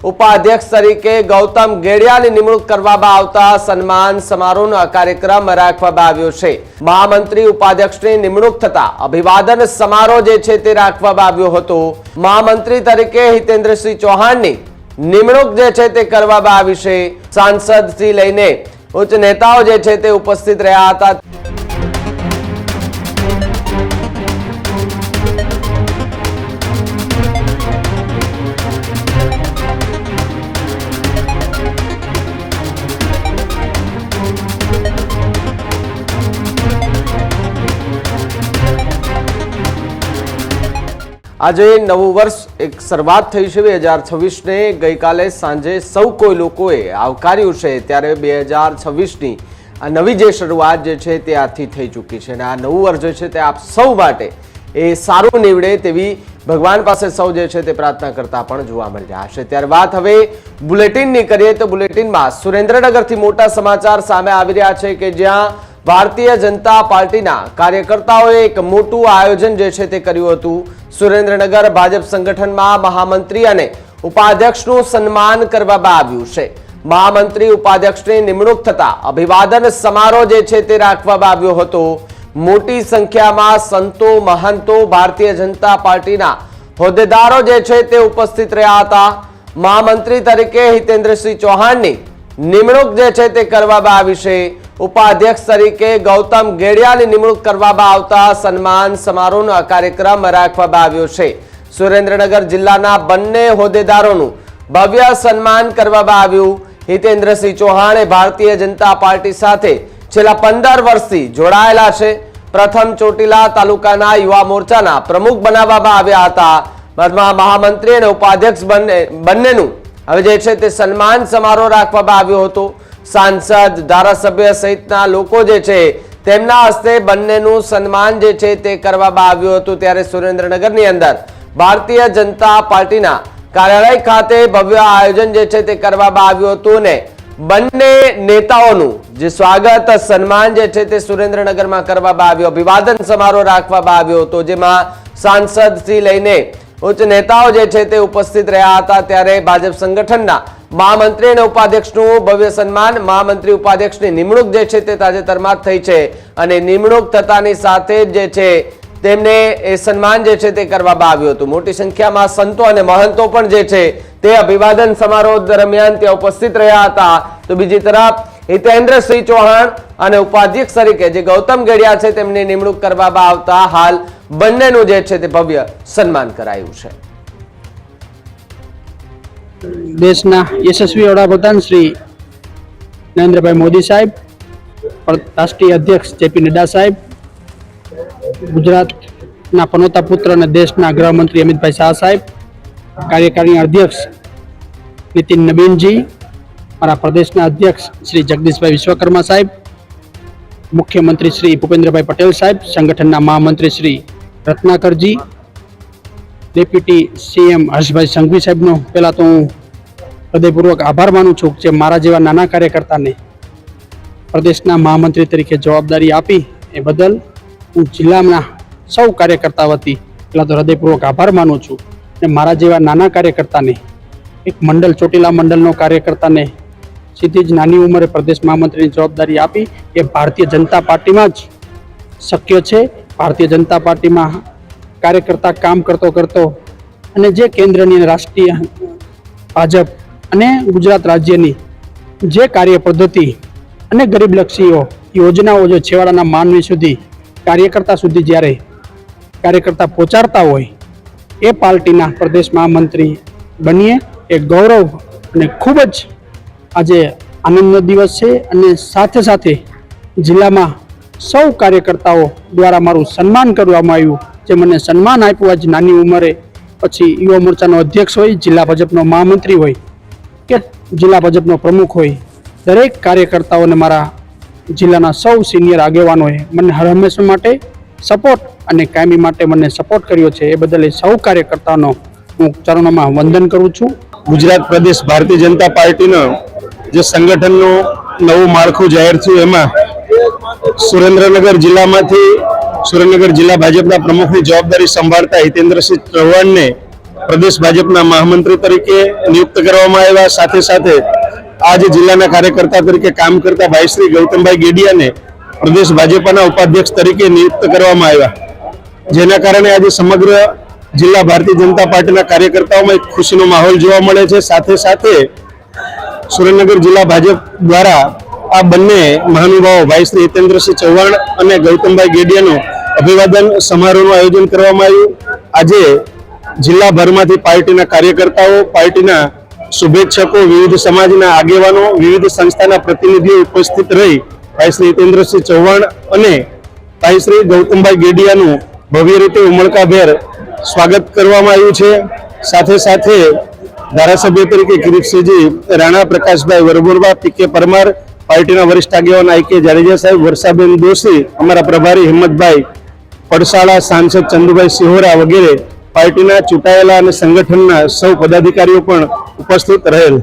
ઉપાધ્યક્ષ તરીકે ગૌતમ ગેડિયાની નિમણૂક કરવામાં આવતા સન્માન સમારોહનો કાર્યક્રમ રાખવામાં આવ્યો છે। મહામંત્રી ઉપાધ્યક્ષની નિમણૂક થતા અભિવાદન સમારોહ જે છે તે રાખવામાં આવ્યો હતો। મહામંત્રી તરીકે હિતેન્દ્રસિંહ ચૌહાણની નિમણૂક જે છે તે કરવામાં આવી છે। સાંસદથી લઈને ઉચ્ચ નેતાઓ જે છે તે ઉપસ્થિત રહ્યા હતા। આજે નવું વર્ષ એક શરૂઆત થઈ છે 2026 ને ગઈકાલે સાંજે સૌ કોઈ લોકોએ આવકાર્યું છે। ત્યારે 2026ની આ નવી જે શરૂઆત જે છે તે આજથી થઈ ચૂકી છે અને આ નવું વર્ષ જે છે તે આપ સૌ માટે એ સારું નીવડે તેવી ભગવાન પાસે સૌ જે છે તે પ્રાર્થના કરતા પણ જોવા મળી રહ્યા છે। ત્યારે વાત હવે બુલેટિનની કરીએ તો બુલેટિનમાં સુરેન્દ્રનગરથી મોટા સમાચાર સામે આવી રહ્યા છે કે જ્યાં ભારતીય જનતા પાર્ટીના કાર્યકર્તાઓએ એક મોટું આયોજન જે છે તે કર્યું હતું। સુરેન્દ્રનગર ભાજપ સંગઠનમાં મહામંત્રી અને ઉપાધ્યક્ષનું સન્માન કરવામાં આવ્યું છે। મહામંત્રી ઉપાધ્યક્ષની નિમણૂક થતા અભિવાદન સમારોહ જે છે તે રાખવામાં આવ્યો હતો। મોટી સંખ્યામાં સંતો મહંતો ભારતીય જનતા પાર્ટીના હોદ્દેદારો જે છે તે ઉપસ્થિત રહ્યા હતા। મહામંત્રી તરીકે હિતેન્દ્રસિંહ ચૌહાણની નિમણૂક જે છે તે કરવામાં આવી છે। ઉપાધ્યક્ષ તરીકે ગૌતમ ગેડિયાની નિમણૂક કરવામાં આવતા સન્માન સમારોહનો કાર્યક્રમ રાખવામાં આવ્યો છે। સુરેન્દ્રનગર જિલ્લાના બંને હોદ્દેદારોનું ભવ્ય સન્માન કરવામાં આવ્યું। હિતેન્દ્રસિંહ ચૌહાણે ભારતીય જનતા પાર્ટી સાથે છેલ્લા 15 વર્ષથી જોડાયેલા છે। પ્રથમ ચોટીલા તાલુકાના યુવા મોરચાના પ્રમુખ બનાવવામાં આવ્યા હતા। બાદમાં મહામંત્રી અને ઉપાધ્યક્ષ બંનેનું હવે જે છે તે સન્માન સમારોહ રાખવામાં આવ્યો હતો। सांसद धारासभ्य सहितना लोको जे छे तेमना हस्ते बंनेનું સન્માન જે છે તે કરવામાં આવ્યું હતું। ત્યારે સુરેન્દ્રનગરની અંદર ભારતીય જનતા પાર્ટીના કાર્યાલય ખાતે ભવ્ય આયોજન જે છે તે કરવામાં આવ્યું હતું ને બંને નેતાઓનું જે સ્વાગત સન્માન જે છે તે સુરેન્દ્રનગરમાં કરવામાં આવ્યું। અભિવાદન સમારોહ રાખવામાં આવ્યો હતો જેમાં સાંસદથી લઈને ઉચ્ચ નેતાઓ જે છે તે ઉપસ્થિત રહ્યા હતા। ત્યારે ભાજપ સંગઠનના મહામંત્રી અને ઉપાધ્યક્ષનું ભવ્ય સન્માન મહામંત્રી ઉપાધ્યક્ષની નિમણૂક જે છે તે તાજેતરમાં થઈ છે અને નિમણૂક થતાની સાથે જ જે છે તેમને એ સન્માન જે છે તે કરવામાં આવ્યું હતું। મોટી સંખ્યામાં સંતો અને મહંતો પણ જે છે તે અભિવાદન સમારોહ દરમિયાન ત્યાં ઉપસ્થિત રહ્યા હતા। તો બીજી તરફ હિતેન્દ્રસિંહ ચૌહાણ અને ઉપાધ્યક્ષ તરીકે જે ગૌતમ ગેડિયા છે તેમની નિમણૂક કરવામાં આવતા હાલ બંનેનું જે છે તે ભવ્ય સન્માન કરાયું છે। देशना यशस्वी वडाप्रधान श्री नरेंद्रभाई मोदी साहेब, राष्ट्रीय अध्यक्ष जेपी नड्डा साहेब, गुजरातना पनोता पुत्र और देशना गृहमंत्री अमित भाई शाह साहेब, कार्यकारिणी अध्यक्ष नितिन नवीन जी, हमारा प्रदेशना अध्यक्ष श्री जगदीश भाई विश्वकर्मा साहेब, मुख्यमंत्री श्री भूपेन्द्र भाई पटेल साहेब, संगठनना महामंत्री श्री रत्नाकर जी, डेप्यूटी सीएम हर्षभाई संघवी साहेब नो पहला तो हूँ हृदयपूर्वक आभार मानु छूं जे मारा जेवा नाना कार्यकर्ता ने प्रदेशना महामंत्री तरीके जवाबदारी आपी ए बदल हूँ जिल्लाना सौ कार्यकर्ता वती पहला तो हृदयपूर्वक आभार मानु छूं। ने मारा जेवा नाना कार्यकर्ता ने एक मंडल चोटीला मंडलनो कार्यकर्ता ने सीधी ज नानी उमरे प्रदेश महामंत्री जवाबदारी आपी ए भारतीय जनता पार्टी में ज शक्य छे। भारतीय जनता पार्टी में कार्यकर्ता काम करतो करतो अने जे केन्द्रनी राष्ट्रीय भाजप अने गुजरात राज्यनी जे कार्य पद्धति अने गरीबलक्षी योजनाओं जो छेवाड़ाना मानवी सुधी कार्यकर्ता सुधी ज्यारे कार्यकर्ता पहोंचाडता होय ए पार्टीना प्रदेश महामंत्री बनीए ए गौरव अने खूब ज आजे आनंदनो दिवस छे। अने साथे साथे जिल्लामां सौ कार्यकर्ताओं द्वारा मारुं सन्मान करवामां आव्युं। जे मने सन्मान आप्युं आज नानी उमरे पछी युवा मोर्चानो अध्यक्ष होय, जिल्ला भाजपनो महामंत्री होय के जिल्ला भाजपनो प्रमुख होय, दरेक कार्यकर्ताओने मारा जिल्लाना सौ सीनियर आगेवानोए मने हर हमेशा माटे सपोर्ट अने कायमी माटे मने सपोर्ट कर्यो छे। ए बदल सौ कार्यकर्ताओनो हूँ चरणोमां वंदन करूं छुं। गुजरात प्रदेश भारतीय जनता पार्टीनो जे संगठननो नवुं माळखुं जाहेर थयुं एमां सुरेन्द्रनगर जिल्लामांथी सुरेन्द्रनगर जिल्ला भाजपना प्रमुखनी जवाबदारी संभाळता हितेन्द्रसिंह चौहाण ने પ્રદેશ ભાજપના મહામંત્રી તરીકે નિયુક્ત કરવામાં આવ્યા. સાથે સાથે આ જે જિલ્લાના કાર્યકર્તા તરીકે કામ કરતા ભાઈ શ્રી ગૌતમભાઈ ગેડિયાને પ્રદેશ ભાજપના ઉપાધ્યક્ષ તરીકે નિયુક્ત કરવામાં આવ્યા, જેના કારણે આજે સમગ્ર જિલ્લા ભારતીય જનતા પાર્ટીના કાર્યકર્તાઓમાં એક ખુશીનો માહોલ જોવા મળે છે. સાથે સાથે સુરેન્દ્રનગર જિલ્લા ભાજપ દ્વારા આ બંને મહાનુભાવો ભાઈ શ્રી હિતેન્દ્રસિંહ ચૌહાણ અને ગૌતમભાઈ ગેડિયાનું અભિવાદન સમારોહનું આયોજન કરવામાં આવ્યું. આજે જિલ્લાભરમાંથી પાર્ટીના કાર્યકર્તાઓ, પાર્ટીના શુભેચ્છકો, વિવિધ સમાજના આગેવાનો, વિવિધ સંસ્થાના પ્રતિનિધિઓ ઉપસ્થિત રહી ભાઈ શ્રી હિતેન્દ્રસિંહ ચૌહાણ અને ભાઈ શ્રી ગૌતમભાઈ ગેડિયાનું ભવ્ય રીતે ઉમળકાભેર સ્વાગત કરવામાં આવ્યું છે. સાથે સાથે ધારાસભ્ય તરીકે કિરીટસિંહજી રાણા, પ્રકાશભાઈ વરબોરવા, પીકે પરમાર, પાર્ટીના વરિષ્ઠ આગેવાન આઈ.કે. જાડેજા સાહેબ, વર્ષાબેન દોશી, અમારા પ્રભારી હિંમતભાઈ પડસાળા, સાંસદ ચંદુભાઈ સિહોરા વગેરે પાર્ટીના ચૂંટાયેલા અને સંગઠનના સૌ પદાધિકારીઓ પણ ઉપસ્થિત રહેલ.